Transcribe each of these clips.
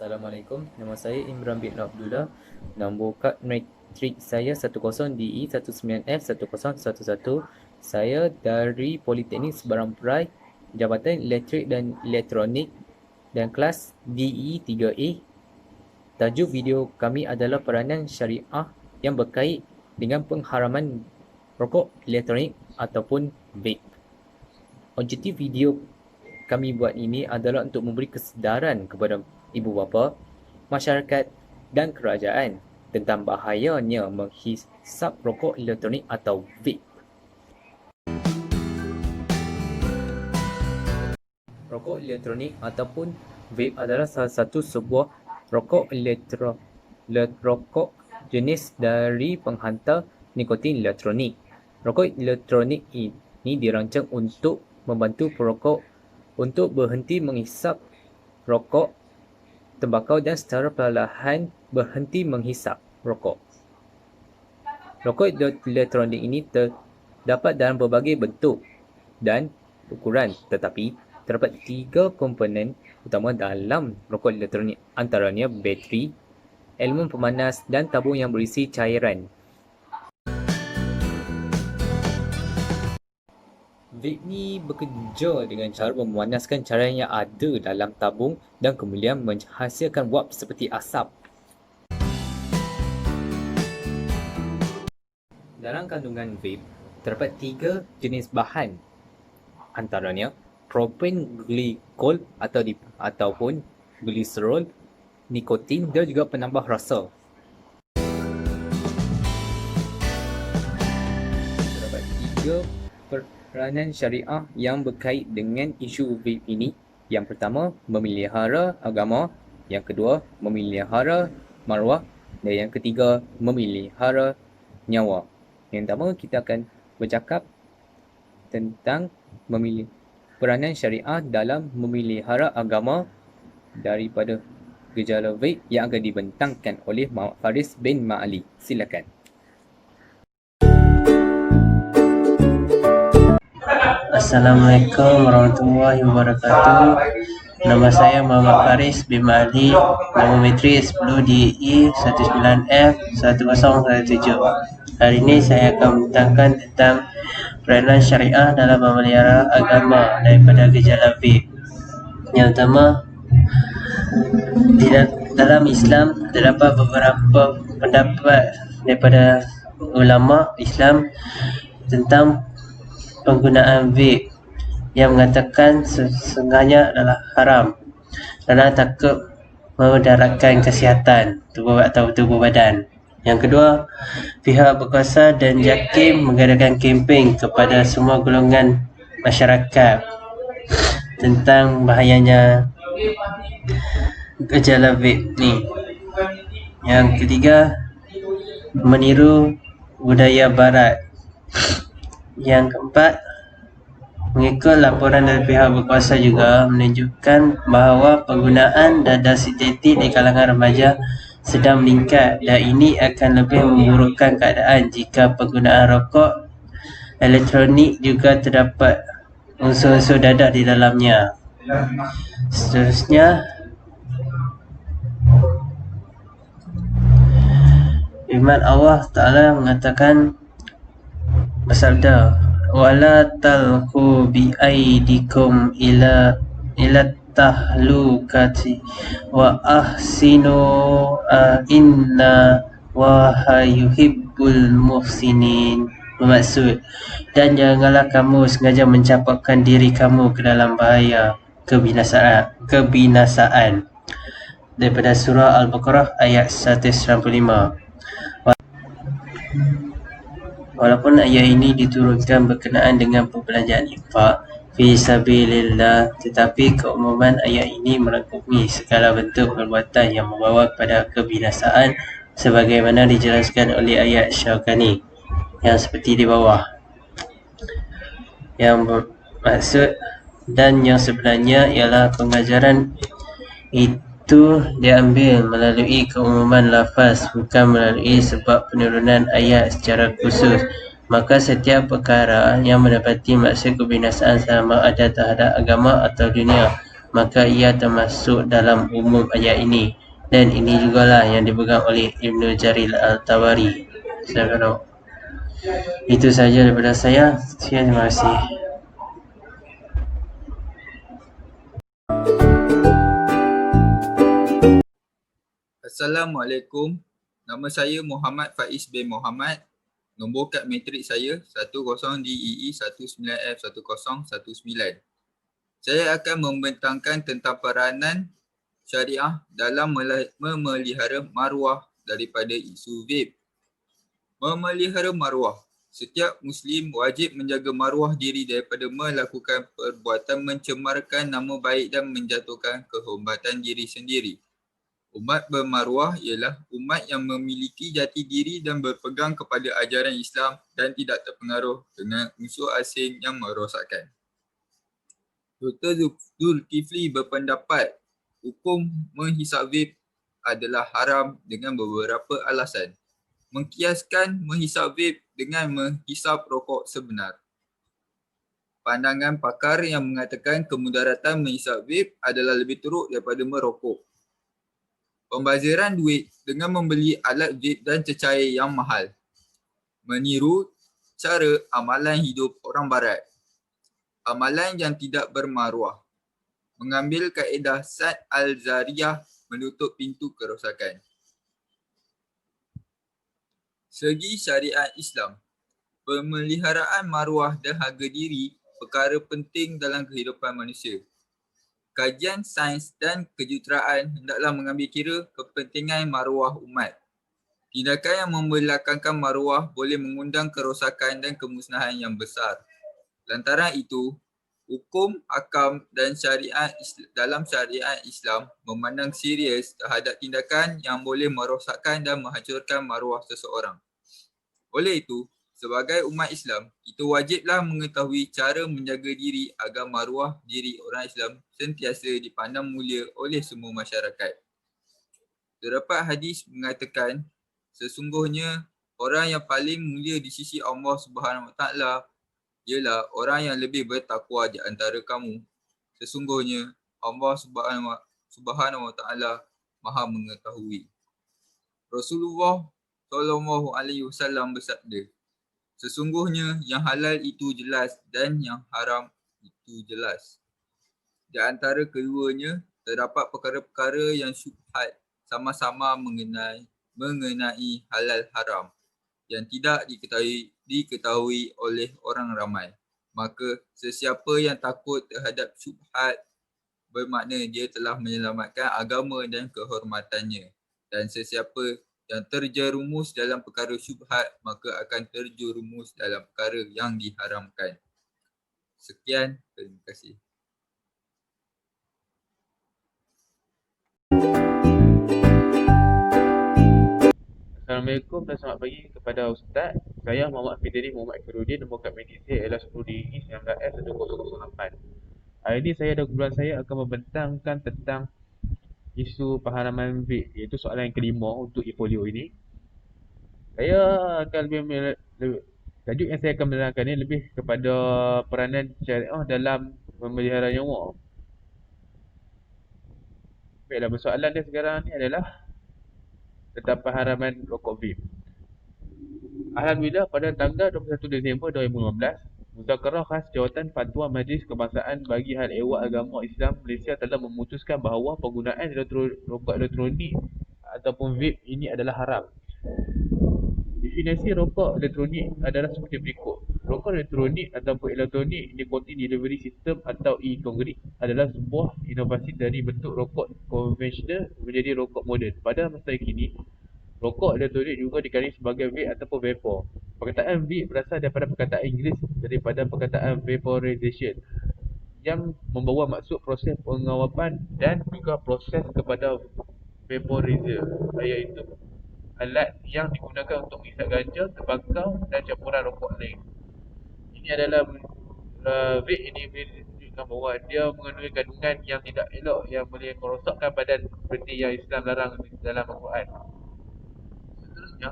Assalamualaikum, nama saya Imran bin Abdullah. Nombor kad matrik saya 10DE19F1011. Saya dari Politeknik Sebarang Perai, Jabatan Elektrik dan Elektronik dan kelas DE3A. Tajuk video kami adalah peranan syariah yang berkait dengan pengharaman rokok elektronik ataupun vape. Objektif video kami buat ini adalah untuk memberi kesedaran kepada ibu bapa, masyarakat dan kerajaan tentang bahayanya menghisap rokok elektronik atau vape. Rokok elektronik ataupun vape adalah salah satu sebuah rokok jenis dari penghantar nikotin elektronik. Rokok elektronik ini dirancang untuk membantu perokok untuk berhenti menghisap rokok tembakau dan secara perlahan berhenti menghisap rokok. Rokok elektronik ini terdapat dalam berbagai bentuk dan ukuran, tetapi terdapat 3 komponen utama dalam rokok elektronik, antaranya bateri, elemen pemanas dan tabung yang berisi cairan. Vape ni bekerja dengan cara memanaskan cairan yang ada dalam tabung dan kemudian menghasilkan wap seperti asap. Dalam kandungan vape, terdapat 3 jenis bahan, antaranya propen glikol ataupun gliserol, nikotin dan juga penambah rasa. Terdapat 3 peranan syariah yang berkait dengan isu vape ini. Yang pertama, memelihara agama. Yang kedua, memelihara maruah. Dan yang ketiga, memelihara nyawa. Yang pertama, kita akan bercakap tentang peranan syariah dalam memelihara agama daripada gejala vape yang akan dibentangkan oleh Muhammad Faris bin Ma'ali. Silakan. Assalamualaikum warahmatullahi wabarakatuh. Nama saya Muhammad Faris bin Ma'ali. Nombor matrik 10DE19F1017. Hari ini saya akan membentangkan tentang peranan syariah dalam memelihara agama daripada gejala vape. Yang pertama, dalam Islam terdapat beberapa pendapat daripada ulama Islam tentang penggunaan vape yang mengatakan sesungguhnya adalah haram kerana takut memudaratkan kesihatan tubuh atau tubuh badan. Yang kedua, pihak berkuasa dan JAKIM mengadakan kempen kepada semua golongan masyarakat tentang bahayanya gejala vape ni. Yang ketiga, meniru budaya barat. Yang keempat, mengikut laporan dari pihak berkuasa juga menunjukkan bahawa penggunaan dadah sintetik di kalangan remaja sedang meningkat dan ini akan lebih memburukkan keadaan jika penggunaan rokok elektronik juga terdapat unsur-unsur dadah di dalamnya. Seterusnya, firman Allah Ta'ala mengatakan, bersabda, wala talqu bi aidikum ila tahlukati wa ahsinu inna wa yuhibbul muhsinin. Bermaksud, dan janganlah kamu sengaja mencampakkan diri kamu ke dalam bahaya kebinasaan. Daripada surah Al-Baqarah ayat 195. Walaupun ayat ini diturunkan berkenaan dengan perbelanjaan infak fi sabilillah, tetapi keumuman ayat ini merangkumi segala bentuk perbuatan yang membawa kepada kebinasaan sebagaimana dijelaskan oleh ayat Syaukani yang seperti di bawah. Yang bermaksud dan yang sebenarnya ialah pengajaran itu diambil melalui keumuman lafaz, bukan melalui sebab penurunan ayat secara khusus. Maka setiap perkara yang mendapati maksud kebinasaan sama ada terhadap agama atau dunia maka ia termasuk dalam umum ayat ini, dan ini jugalah yang dipegang oleh Ibnu Jarir Al-Tabari. Itu saja daripada saya. Sekian, terima kasih. Assalamualaikum. Nama saya Muhammad Faiz bin Muhammad. Nombor kad matrik saya 10DEE 19F1019. Saya akan membentangkan tentang peranan syariah dalam memelihara maruah daripada isu vape. Memelihara maruah. Setiap Muslim wajib menjaga maruah diri daripada melakukan perbuatan mencemarkan nama baik dan menjatuhkan kehormatan diri sendiri. Umat bermaruah ialah umat yang memiliki jati diri dan berpegang kepada ajaran Islam dan tidak terpengaruh dengan unsur asing yang merosakkan. Dr. Zulkifli berpendapat hukum menghisap vape adalah haram dengan beberapa alasan. Mengkiaskan menghisap vape dengan menghisap rokok sebenar. Pandangan pakar yang mengatakan kemudaratan menghisap vape adalah lebih teruk daripada merokok. Pembaziran duit dengan membeli alat vape dan cecair yang mahal. Meniru cara amalan hidup orang barat. Amalan yang tidak bermaruah. Mengambil kaedah Sad Al-Zariyah menutup pintu kerosakan. Segi syariat Islam, pemeliharaan maruah dan harga diri perkara penting dalam kehidupan manusia. Kajian sains dan kejuruteraan hendaklah mengambil kira kepentingan maruah umat. Tindakan yang membelakangkan maruah boleh mengundang kerosakan dan kemusnahan yang besar. Lantaran itu, hukum, hakam dan dalam syariat Islam memandang serius terhadap tindakan yang boleh merosakkan dan menghancurkan maruah seseorang. Oleh itu, sebagai umat Islam, kita wajiblah mengetahui cara menjaga diri agar maruah diri orang Islam sentiasa dipandang mulia oleh semua masyarakat. Terdapat hadis mengatakan, sesungguhnya orang yang paling mulia di sisi Allah Subhanahu Wa Taala ialah orang yang lebih bertakwa di antara kamu. Sesungguhnya Allah Subhanahu Wa Taala Maha mengetahui. Rasulullah SAW bersabda, sesungguhnya yang halal itu jelas dan yang haram itu jelas. Di antara keduanya, terdapat perkara-perkara yang syubhat sama-sama mengenai halal haram yang tidak diketahui oleh orang ramai. Maka sesiapa yang takut terhadap syubhat bermakna dia telah menyelamatkan agama dan kehormatannya. Dan sesiapa yang terjerumus dalam perkara syubhat maka akan terjerumus dalam perkara yang diharamkan. Sekian, terima kasih. Assalamualaikum dan selamat pagi kepada Ustaz. Saya Muhammad Fidri Muhammad Khairuddin. Nombor kad medis saya ialah 10DE 19F1008. Hari ini saya dan kumpulan saya akan membentangkan tentang isu pengharaman vape, iaitu soalan yang kelima untuk e-folio ini. Saya akan tajuk yang saya akan menerangkan ini lebih kepada peranan syariah dalam memelihara nyawa. Baiklah, persoalan dia sekarang ni adalah tentang pengharaman rokok vape. Alhamdulillah, pada tanggal 21 Disember 2015, Muzakarah Khas Jawatan Fatwa Majlis Kebangsaan bagi Hal Ehwal Agama Islam Malaysia telah memutuskan bahawa penggunaan rokok elektronik ataupun vape ini adalah haram. Definisi rokok elektronik adalah seperti berikut. Rokok elektronik ataupun elektronik nikotin delivery system atau e-congregate adalah sebuah inovasi dari bentuk rokok konvensional menjadi rokok moden. Pada masa kini, rokok elektronik juga dikenali sebagai vape ataupun vapor. Perkataan vape berasal daripada perkataan Inggeris daripada perkataan vaporization yang membawa maksud proses pengawapan dan juga proses kepada vaporizer, iaitu alat yang digunakan untuk menghisap ganja, tembakau dan campuran rokok lain. Ini adalah vape ini menunjukkan bahawa dia mengandungi kandungan yang tidak elok yang boleh merosakkan badan seperti yang Islam larang dalam Al-Quran. Seterusnya,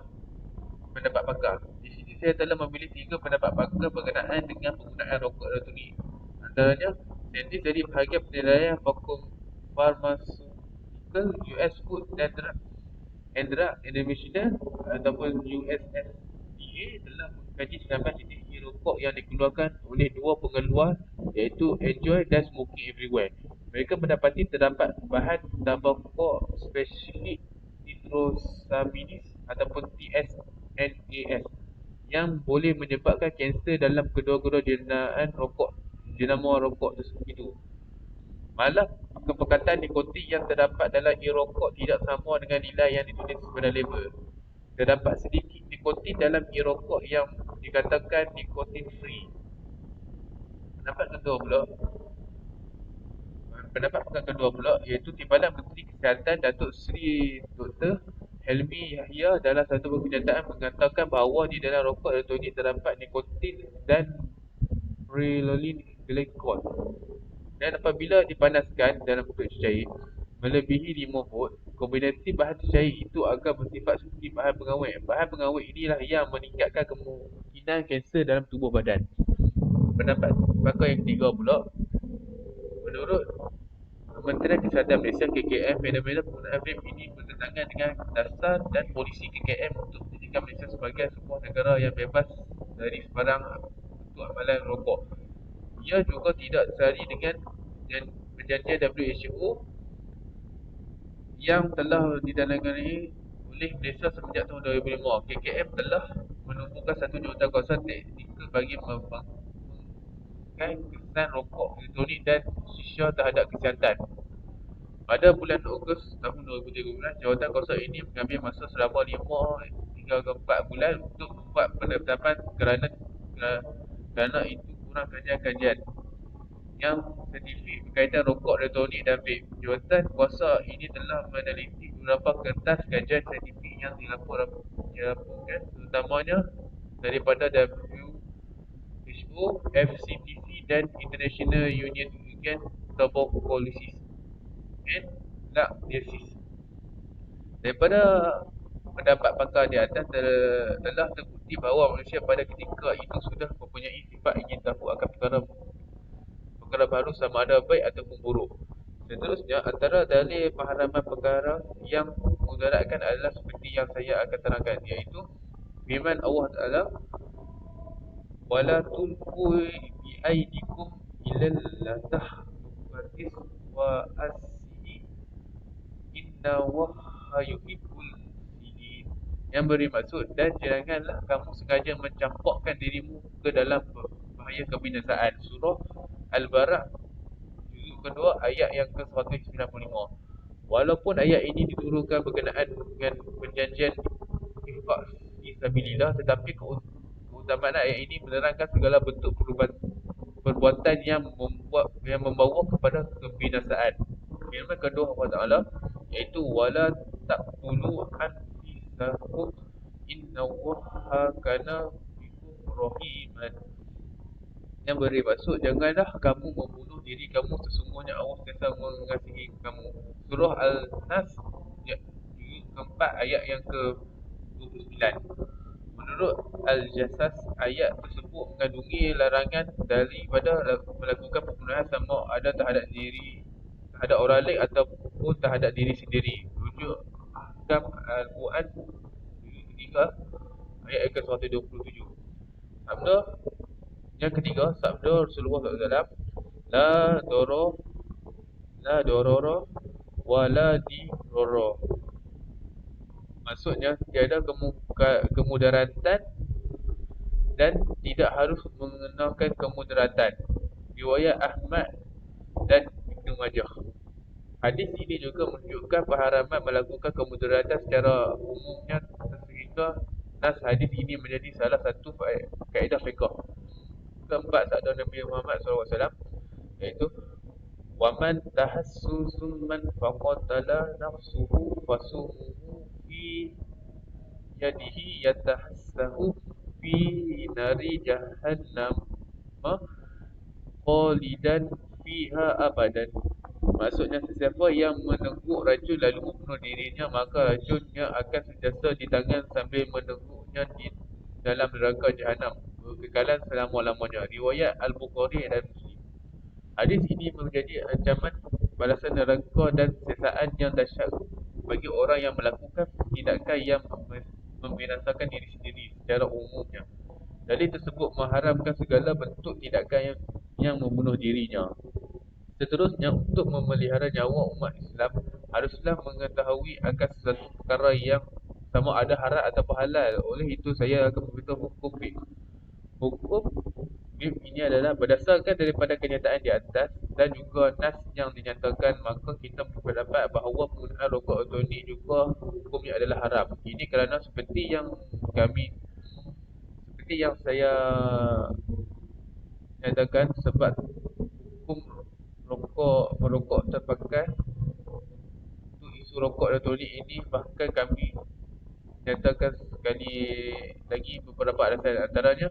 pendapat pakar. Di sini saya telah memilih 3 pendapat pakar berkenaan dengan penggunaan rokok elektronik. Antaranya, Dentist jadi bahagian penilaian hukum pharmaceutical US Food dan Drug Administration ataupun USFDA telah mengkaji 19 jenis rokok yang dikeluarkan oleh dua pengeluar iaitu Enjoy dan Smoking Everywhere. Mereka mendapati terdapat bahan tabakok spesifik nitrosamines ataupun TSNAS yang boleh menyebabkan kanser dalam kedua-dua jenama rokok tersebut. Malah perkataan nikotin yang terdapat dalam e-rokok tidak sama dengan nilai yang ditulis pada label. Terdapat sedikit nikotin dalam e-rokok yang dikatakan nikotin free. Pendapat kedua pula iaitu Timbalan Menteri Kesihatan Datuk Seri Dr. Helmi Yahya dalam satu kenyataan mengatakan bahawa di dalam rokok elektronik terdapat nikotin dan preolin glycol. Dan apabila dipanaskan dalam perut cair melebihi 5 volt, kombinasi bahan cair itu akan bersifat seperti bahan pengawet. Bahan pengawet inilah yang meningkatkan kemungkinan kanser dalam tubuh badan. Pendapat pakar yang ketiga pula, menurut Kementerian Kesihatan Malaysia KKM, fenomena penggunaan vape ini bertentangan dengan dasar dan polisi KKM untuk menjadikan Malaysia sebagai sebuah negara yang bebas dari sebarang bentuk amalan rokok. Ia juga tidak sehari dengan perjanjian WHO yang telah ditandatangani oleh Malaysia semenjak tahun 2005. KKM telah menubuhkan satu jawatankuasa teknikal bagi membangkitkan kesan rokok elektronik dan shisha terhadap kesihatan. Pada bulan Ogos tahun 2013, jawatankuasa ini mengambil masa selama 5 hingga 4 bulan untuk membuat penetapan kerana itu kurang kajian-kajian yang saintifik berkaitan rokok elektronik dan vape. Jawatankuasa ini telah meneliti beberapa kertas kajian saintifik yang dilaporkan terutamanya daripada WHO, FCTC dan International Union Against Tuberculosis and Lung Disease. Daripada pendapat pakar di atas telah terbukti bahawa manusia pada ketika itu sudah mempunyai sifat ingin tahu akan perkara baru sama ada baik ataupun buruk. Seterusnya, antara dalil pengharaman perkara yang mudaratkan adalah seperti yang saya akan terangkan, iaitu firman Allah Ta'ala, wala tulqu biaidikum ilal tahlukatis wa asyi inna waha yuhibbul sidin, yang beri maksud, dan janganlah kamu sengaja mencampakkan dirimu ke dalam bahaya kebinasaan. Surah Al-Bara juzuk kedua ayat yang ke-195. Walaupun ayat ini diturunkan berkenaan dengan perjanjian infak fisabilillah, tetapi keutamaan ayat ini menerangkan segala bentuk perbuatan yang membawa kepada kebinasaan. Firman kedua Allah Ta'ala iaitu wala taqtulu anfusakum innallaha kana bikum rahiman, yang beri maksud, janganlah kamu membunuh diri kamu, sesungguhnya Allah sentiasa mengasihi kamu. Surah Al-Nas juzuk keempat ayat yang ke-29. Menurut Al-Jassas, ayat tersebut mengandungi larangan daripada melakukan pembunuhan sama ada terhadap orang lain ataupun terhadap diri sendiri. Rujuk Ahkam Al-Quran juzuk 3 ayat yang ke-127. Yang ketiga, sabda Rasulullah SAW, La dororo wa la diroro. Maksudnya, tiada kemudaratan dan tidak harus mengenakan kemudaratan. Riwayat Ahmad dan Ibnu Majah. Hadis ini juga menunjukkan pengharaman melakukan kemudaratan secara umumnya, sehingga nas hadis ini menjadi salah satu kaedah fiqh. Keempat, sabda Nabi Muhammad SAW iaitu waman tahassusun man faqatala nafsuhu fasumuhu fi yadihi yatahassahu fi nari jahannam khalidan fiha abadan. Maksudnya, sesiapa yang menengguk racun lalu membunuh dirinya, maka racunnya akan sentiasa di tangan sambil menengguknya di dalam neraka Jahannam berkekalan selama-lamanya. Riwayat Al-Bukhari dan Muslim. Hadis ini menjadi ancaman balasan neraka dan sesaan yang dahsyat bagi orang yang melakukan tindakan yang membinasakan diri sendiri secara umumnya. Dalil tersebut mengharamkan segala bentuk tindakan yang membunuh dirinya. Seterusnya, untuk memelihara nyawa umat Islam, haruslah mengetahui akan sesuatu perkara yang sama ada haram atau halal. Oleh itu, saya akan memberitahu hukum fiqh. Hukum fiqh ini adalah berdasarkan daripada kenyataan di atas dan juga nas yang dinyatakan, maka kita berpendapat bahawa penggunaan rokok elektronik juga hukumnya adalah haram. Ini kerana seperti yang saya nyatakan, sebab hukum merokok terpakai untuk isu rokok elektronik ini, bahkan kami nyatakan sekali lagi beberapa alasan. Antaranya,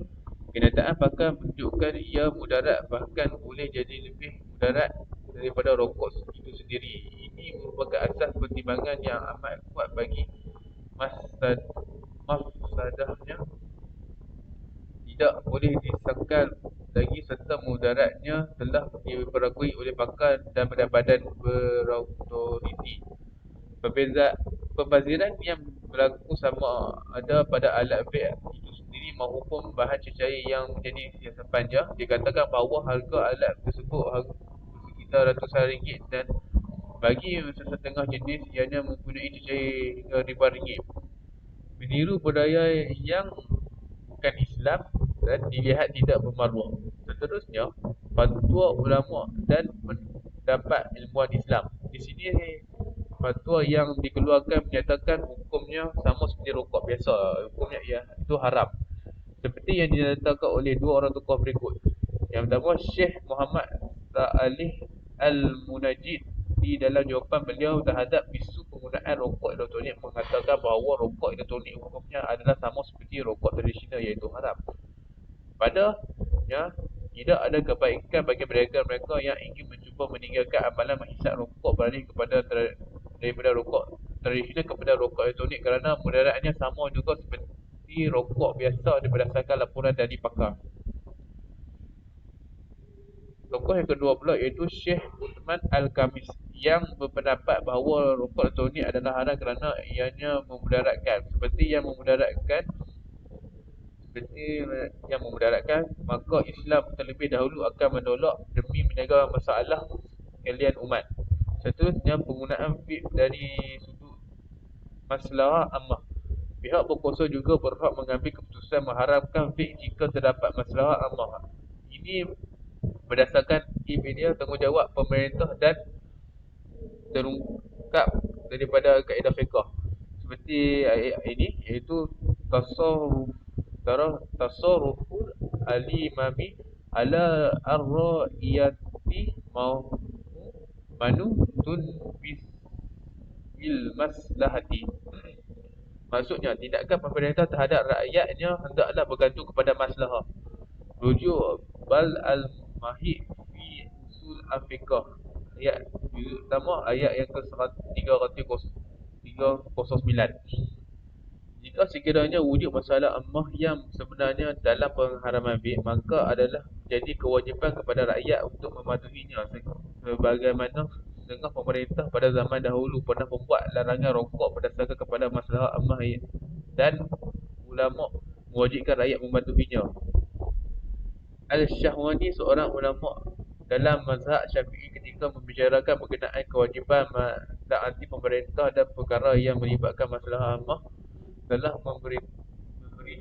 kenyataan pakar menunjukkan ia mudarat, bahkan boleh jadi lebih mudarat daripada rokok itu sendiri. Ini merupakan asas pertimbangan yang amat kuat bagi mafsadahnya tidak boleh disangkal lagi, serta mudaratnya telah diperakui oleh pakar dan badan berautoriti. Pembaziran yang berlaku sama ada pada alat vape itu sendiri maupun bahan cecair yang menjadi siasat panjang. Dikatakan bahawa harga alat tersebut sekitar ratusan ringgit, dan bagi sesetengah jenis ianya mempunyai cecair hingga ribuan ringgit. Meniru budaya yang bukan Islam dan dilihat tidak bermaruah. Seterusnya, fatwa ulama dan pendapat ilmuwan Islam. Di sini fatwa yang dikeluarkan menyatakan hukumnya sama seperti rokok biasa. Hukumnya itu haram. Seperti yang dinyatakan oleh dua orang tokoh berikut. Yang pertama, Syekh Muhammad Sa'alih Al-Munajid di dalam jawapan beliau terhadap isu penggunaan rokok elektronik mengatakan bahawa rokok elektronik hukumnya adalah sama seperti rokok tradisional, iaitu haram. Padanya, tidak ada kebaikan bagi mereka yang ingin mencuba meninggalkan amalan menghisap rokok beralih daripada rokok tradisional kepada rokok elektronik, kerana mudaratnya sama juga seperti rokok biasa berdasarkan laporan dari pakar. Tokoh yang kedua pula iaitu Syekh Uthman Al-Khamis yang berpendapat bahawa rokok elektronik adalah haram kerana ianya memudaratkan. Seperti yang memudaratkan, maka Islam terlebih dahulu akan menolak demi menjaga masalah sekalian umat. Seterusnya, penggunaan vape dari sudut maslahah ammah. Pihak berkuasa juga berhak mengambil keputusan mengharamkan vape jika terdapat maslahah ammah. Ini berdasarkan media tanggungjawab pemerintah dan terungkap daripada kaedah fiqh. Seperti ayat ini, iaitu tasarruful al-imami ala ar-ra'iyati manutun bil maslahati. Maksudnya, tindakan pemerintah terhadap rakyatnya hendaklah bergantung kepada maslahah. Rujuk Bal al-Mahid fi Usul al-Fiqh, ayat juzuk pertama, ayat yang ke-309. Jika sekiranya wujud masalah ammah yang sebenarnya dalam pengharaman vape, maka adalah menjadi kewajipan kepada rakyat untuk mematuhinya, sebagaimana setengah pemerintah pada zaman dahulu pernah membuat larangan rokok berdasarkan kepada masalah ammah, dan ulama mewajibkan rakyat mematuhinya. Al-Syahwani, seorang ulama dalam mazhab Syafi'i, ketika membicarakan berkenaan kewajipan mentaati pemerintah dan perkara yang melibatkan masalah ammah, telah memberi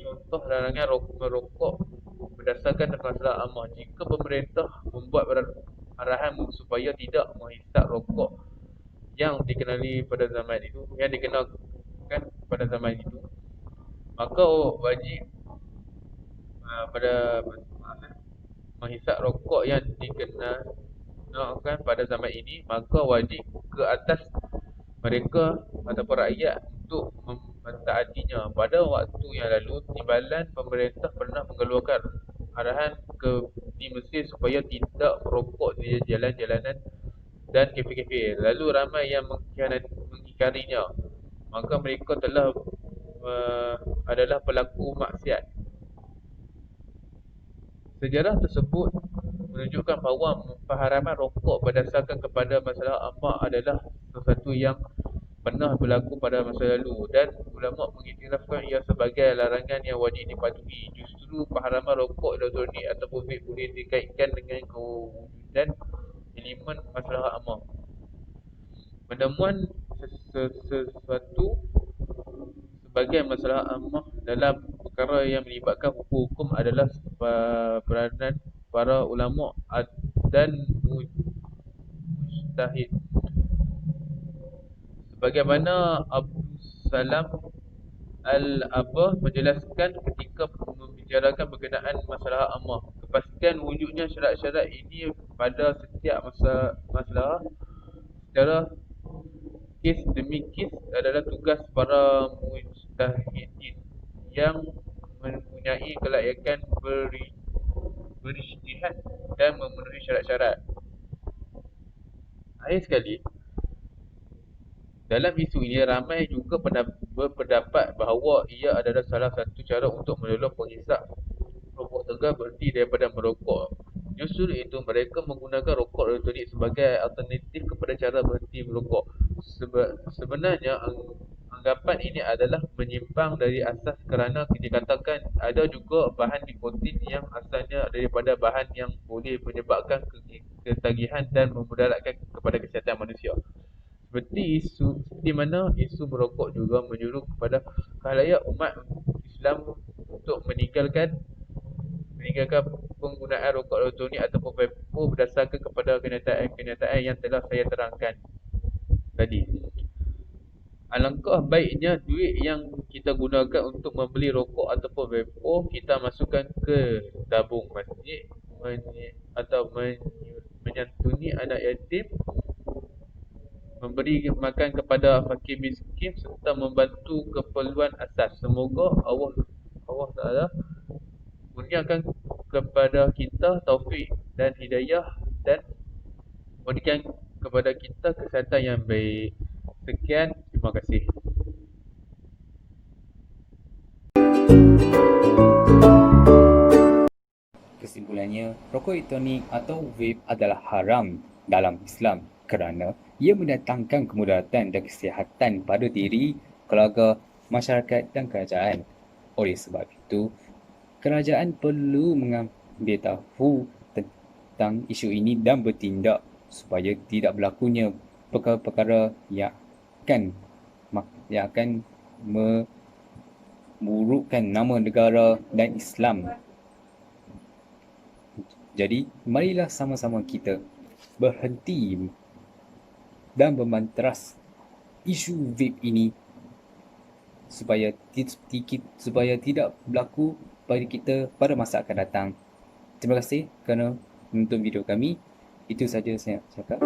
contoh larangan merokok berdasarkan masalah ammah. Jika pemerintah membuat arahan supaya tidak menghisap rokok yang dikenalkan pada zaman itu, maka wajib menghisap rokok yang dikenalkan pada zaman ini, maka wajib ke atas mereka ataupun rakyat untuk mentaatinya. Pada waktu yang lalu, timbalan pemerintah pernah mengeluarkan arahan di Mesir supaya tidak merokok di jalan-jalanan dan kafe-kafe. Lalu ramai yang mengingkarinya, maka mereka adalah pelaku maksiat. Sejarah tersebut menunjukkan bahawa pengharaman rokok berdasarkan kepada masalah amak adalah sesuatu yang pernah berlaku pada masa lalu dan ulama mengiktirafkan ia sebagai larangan yang wajib dipatuhi. Justru pengharaman rokok elektronik ataupun vape boleh dikaitkan dengan kewujudan elemen masalah amak. Penemuan sesuatu sebagai masalah amak dalam perkara yang melibatkan hukum adalah peranan para ulama dan mujtahid. Sebagaimana Abu Salam Al-Abah menjelaskan ketika membicarakan berkenaan masalah ammah, kepastian wujudnya syarat-syarat ini pada setiap masalah secara kes demi kes adalah tugas para mujtahidin yang mempunyai kelayakan berijtihad dan memenuhi syarat-syarat. Akhir sekali, dalam isu ini ramai juga berpendapat bahawa ia adalah salah satu cara untuk menolong penghisap rokok tegar berhenti daripada merokok. Justru itu mereka menggunakan rokok elektronik sebagai alternatif kepada cara berhenti merokok. Sebenarnya anggapan ini adalah menyimpang dari asas kerana dikatakan ada juga bahan nikotin yang asalnya daripada bahan yang boleh menyebabkan ketagihan dan memudaratkan kepada kesihatan manusia. Seperti mana isu merokok juga menyuruh kepada khalayak umat Islam untuk meninggalkan penggunaan rokok elektronik ataupun vapor berdasarkan kepada kenyataan yang telah saya terangkan tadi. Alangkah baiknya duit yang kita gunakan untuk membeli rokok ataupun vapor kita masukkan ke tabung masjid atau menyantuni anak yatim, memberi makan kepada fakir miskin serta membantu keperluan asas. Semoga Allah Ta'ala kurniakan kepada kita taufik dan hidayah dan berikan kepada kita kesihatan yang baik. Sekian, terima kasih. Kesimpulannya, rokok elektronik atau vape adalah haram dalam Islam kerana ia mendatangkan kemudaratan dan kesihatan pada diri, keluarga, masyarakat dan kerajaan. Oleh sebab itu, kerajaan perlu mengambil tahu tentang isu ini dan bertindak supaya tidak berlakunya perkara-perkara yang akan memburukkan nama negara dan Islam. Jadi, marilah sama-sama kita berhenti dan memanteras isu vape ini supaya tidak berlaku pada kita pada masa akan datang. Terima kasih kerana menonton video kami. Itu saja saya cakap.